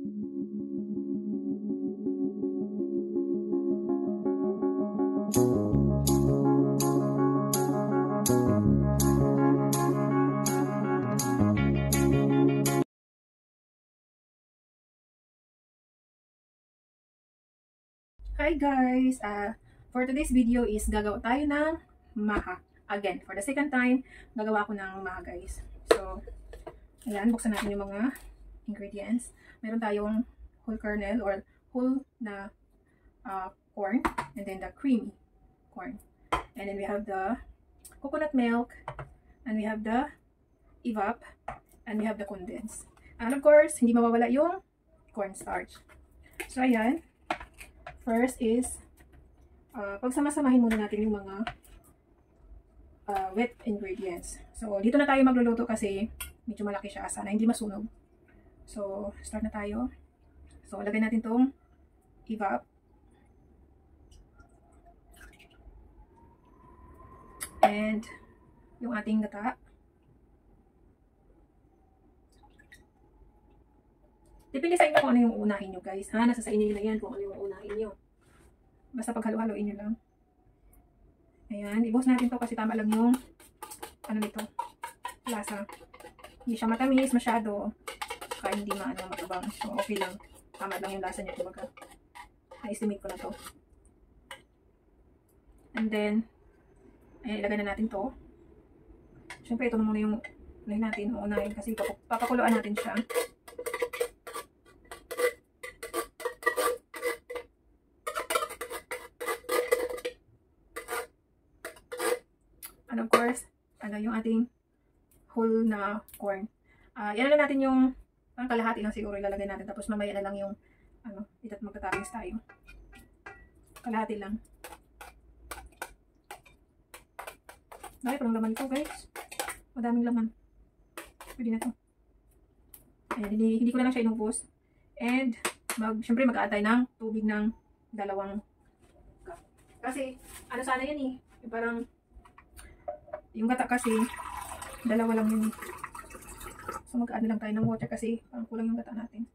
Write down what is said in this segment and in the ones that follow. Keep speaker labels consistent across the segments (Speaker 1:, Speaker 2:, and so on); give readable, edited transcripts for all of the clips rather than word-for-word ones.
Speaker 1: Hi guys! For today's video is gagawa tayo ng maha. Again, for the second time, gagawa ko ng maha guys. So, ayan, buksan natin yung mga ingredients. Meron tayong whole kernel or whole na corn, and then the creamy corn. And then we have the coconut milk, and we have the evap, and we have the condensed. And of course, hindi mawawala yung cornstarch. So, ayan. First is, pagsamasamahin muna natin yung mga wet ingredients. So, dito na tayo magluluto kasi medyo malaki siya. Sana hindi masunog. So, start na tayo. So, lagay natin tong evap. And, yung ating gata. Depende sa inyo kung ano yung uunahin nyo guys. Ha? Nasa sa inyo na yan kung ano yung uunahin nyo. Basta paghalo-haloin nyo lang. Ayan. I-boss natin to kasi tama lang yung ano nito. Lasa. Hindi siya matamis masyado. Kaya hindi matubang. So okay lang. Tama lang yung lasa niya. Kumbaga. Na-estimate ko na to. And then, ayan, ilagay na natin to. Siyempre ito muna yung uunahin kasi papakuluan natin siya. And of course, yung ating whole na corn. Yan na natin yung kalahati lang siguro ilalagay natin. Tapos mamaya na lang yung ito't magtatoppings tayo. Kalahati lang. Dahil parang laman ito guys. Madaming laman. Pwede na ito. Ayan, hindi ko na lang siya inubos. And, syempre mag-aantay ng tubig ng 2 cup. Kasi, ano sana yan eh. Parang, yung gata kasi, 2 lang yun. So mag-add lang tayo ng water kasi parang kulang yung gata natin.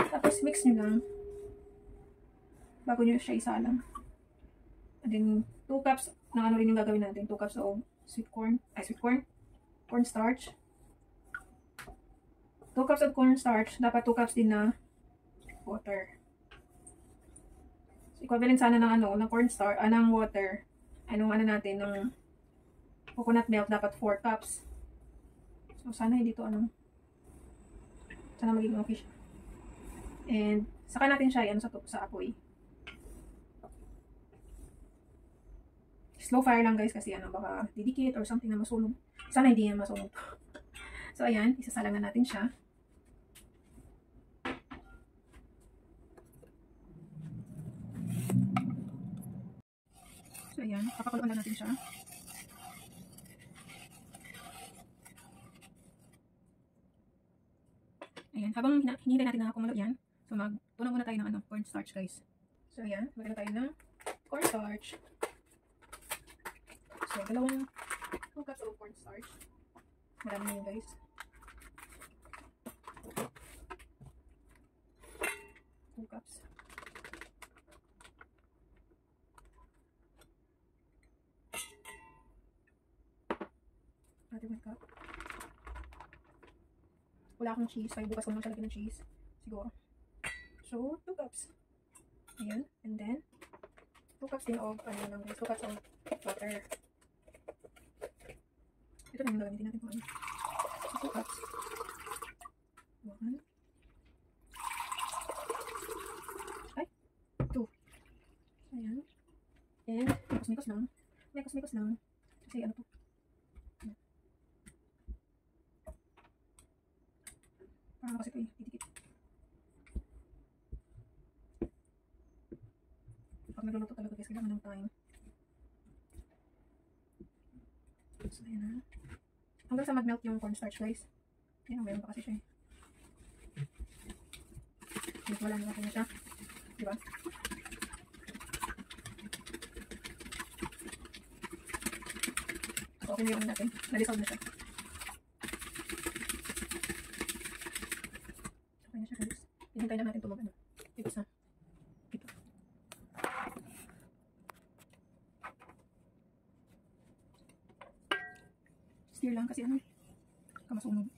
Speaker 1: Tapos mix nyo lang. Bago nyo siya isalang. And then 2 cups ng ano rin yung gagawin natin. 2 cups of cornstarch. 2 cups of cornstarch. Dapat 2 cups din na water. So, equivalent sana ng ng cornstarch, ng water. Anong natin, ng coconut milk, dapat 4 cups. So, sana hindi to sana maging okay siya. And, saka natin siya sa apoy. Slow fire lang guys kasi baka didikit or something na masunog. Sana hindi yan masunog. So, ayan, isasalang na natin siya. So, ayan, papakuluan na natin siya. Ayan, habang hinihintay natin na kumulo yan, so magtunaw muna tayo ng cornstarch guys. So, ayan, magano tayo ng cornstarch. So, 2 cups of cornstarch. Marami na yun guys. Two cups. Another 1 cup. Wala akong cheese. Ay, bukas ko naman siya lagyan ng cheese. Siguro. So, 2 cups. Ayan. And then, 2 cups din of, 2 cups of water. Ito na yung gagamitin natin kung So, 2 cups. 1. Ay, 2. Ayan. And, mikos-mikos lang. Mikos-mikos lang. Kasi to. Parang kasi ito didikit. Pag nagluluto talaga guys, kailangan ng time. So, ayan na. Hanggang sa mag-melt yung cornstarch guys. Ayan, mayroon pa kasi siya eh. Wala na siya. Diba? So, okay na yung natin. Na-dissolve na siya. na siya guys. Hinintay na natin ito mag ano. Ito sa. Ito. Stir lang kasi ano. Kamasunog.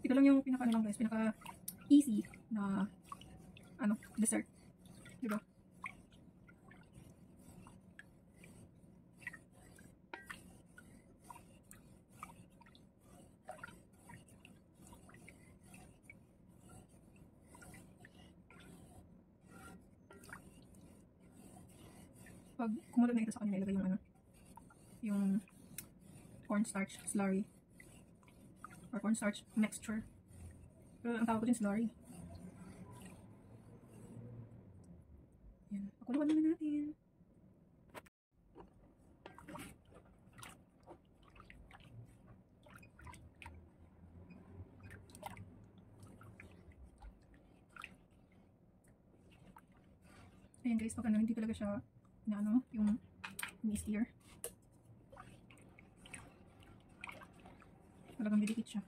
Speaker 1: Ito lang yung pinaka ano lang guys. Pinaka easy na ano, dessert. Diba? Pag kumulo na ito sa kanila, ilagay yung ano, yung cornstarch slurry or cornstarch mixture. Pero ang tawag ko din slurry. Yan, pakuluan naman natin. Ayan guys, pag ano, hindi talaga siya na ano, yung ini-stir. Talagang didikit siya.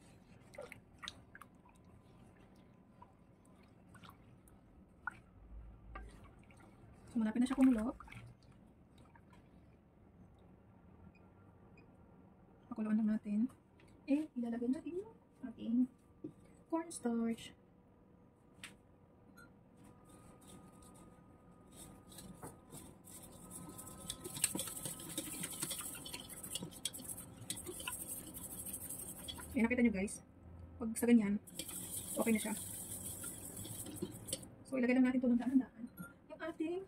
Speaker 1: So, malapit na siya kumulo. Pakuluan lang natin. Eh, ilalagay natin yung ating cornstarch. Eh, nakita nyo guys, pag sa ganyan, okay na siya. So, ilagay lang natin ito ng dahan-dahan. Yung ating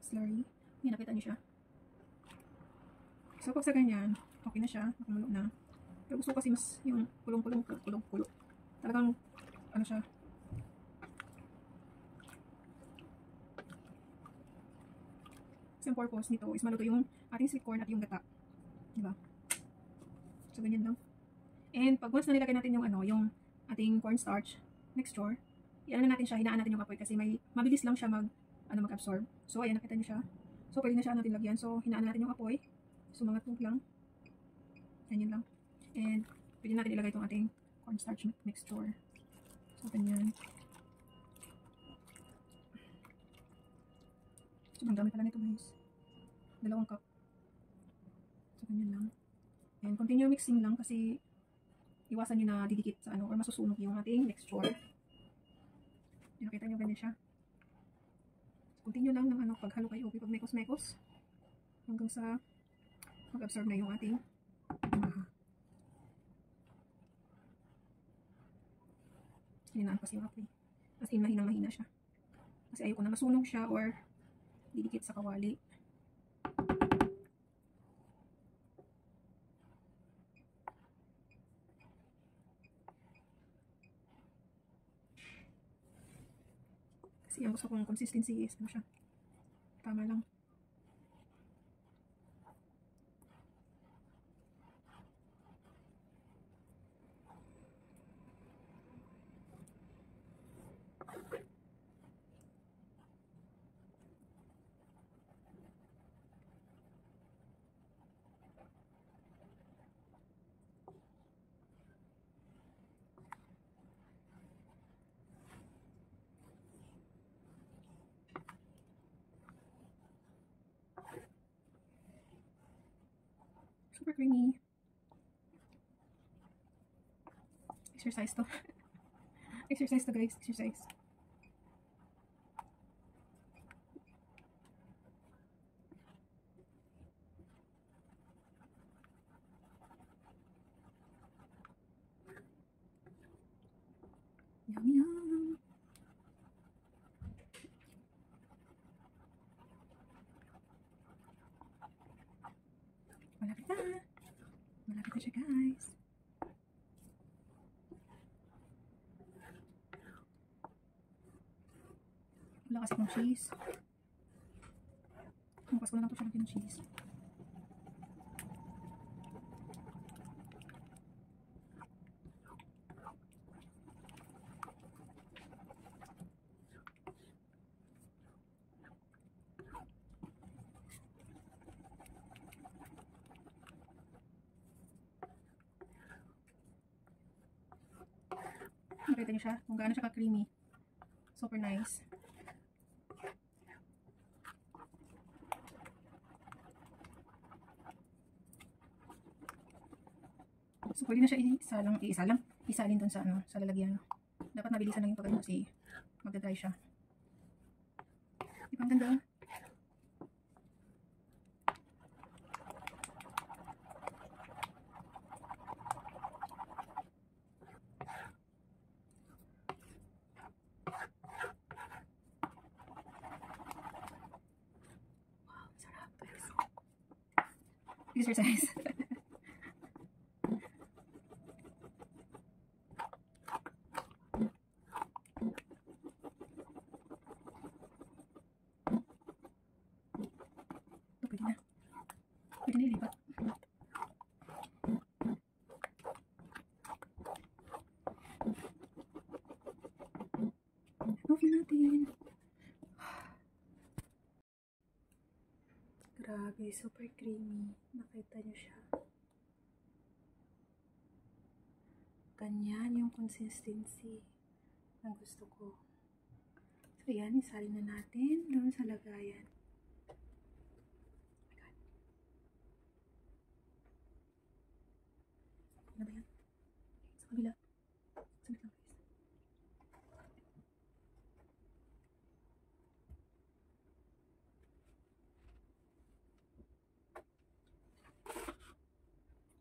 Speaker 1: slurry. Yan, nakita nyo siya. So, pag sa ganyan, okay na siya. Nakumulo na. Pero gusto ko kasi mas yung kulong-kulong. Talagang, ano siya. Kasi yung purpose nito is maluto yung ating sweet corn at yung gata. Diba? So, ganyan lang. And pag once na nilagay natin yung ano, yung ating cornstarch mixture, iyan na natin siya, hinaan natin yung apoy kasi mabilis lang siya mag-absorb. So, ayan, nakita niyo siya. So, pwede na siya natin lagyan. So, hinaan natin yung apoy. So, mga tug lang. Ganyan lang. And, pwede natin ilagay itong ating cornstarch mixture. So, ganyan. So, ang dami pala nito guys. 2 cup. So, ganyan lang. And continue mixing lang kasi iwasan nyo na didikit sa ano or masusunog yung ating mixture. Nakita nyo ganyan siya. So, continue lang ng ano paghalo kayo pag mekos-mekos hanggang sa mag-absorb na yung ating hininaan kasi yung apoy. As in mahinang-mahina siya. Kasi ayoko na masunog siya or didikit sa kawali. Kasi ang gusto kong consistency is ano siya. Tama lang. Super creamy. Exercise to. Exercise to guys. Exercise. Yum yum. Malapit na. Malapit na siya guys. Wala kasi ng cheese. Bukas ko na lang ito siya lagyan ng cheese. Nakita niyo siya? Kung gaano siya ka-creamy. Super nice. So, pwede na siya isalin dun sa, sa lalagyan. Dapat mabilisan lang yung pag kasi magdadry siya. Di ba ang ganda? Wow, sarap guys. Exercise. Pwede na. Pwede na ilipat. Okay natin. Grabe, super creamy. Nakita niyo siya. Ganyan yung consistency na gusto ko. So, yan. Isalin na natin doon sa lagayan. Ano ba yan? Sa kabila. Sabit lang guys.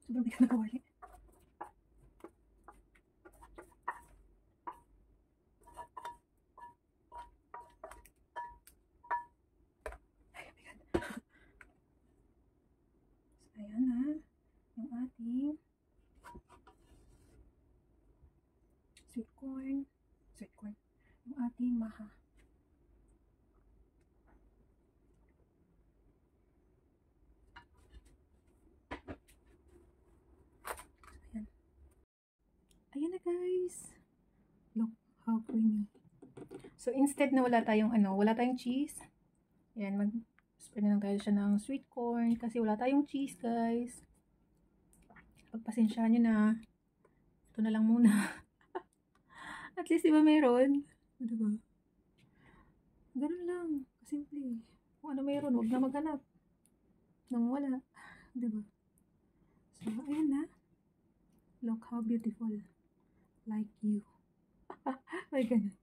Speaker 1: Sobrang bigat na kawali. Ay, bigat. So, ayan na. Yung ating sweet corn. Yung ating maha. Ayan. Ayan na guys. Look how creamy. So instead na wala tayong cheese. Ayan, mag-spread na lang tayo siya ng sweet corn kasi wala tayong cheese guys. Pagpasensyahan nyo na. Ito na lang muna. At least diba meron? Diba? Ganun lang. Simple. Kung ano meron, huwag na maghanap. Nang wala. Diba? So, ayan na. Look how beautiful. Like you. Ay, ganun.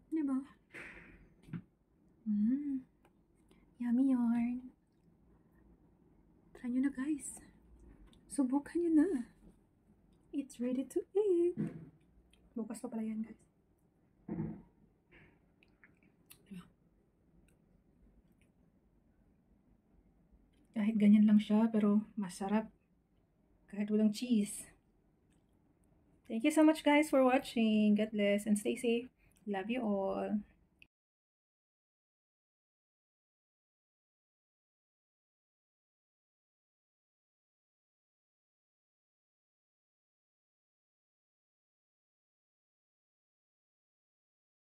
Speaker 1: Diba? Yummy yarn. Try nyo na guys. Subukan nyo na. It's ready to eat. Bukas pa pala yan guys. Kahit ganyan lang siya, pero masarap. Kahit walang cheese. Thank you so much guys for watching. God bless and stay safe. Love you all.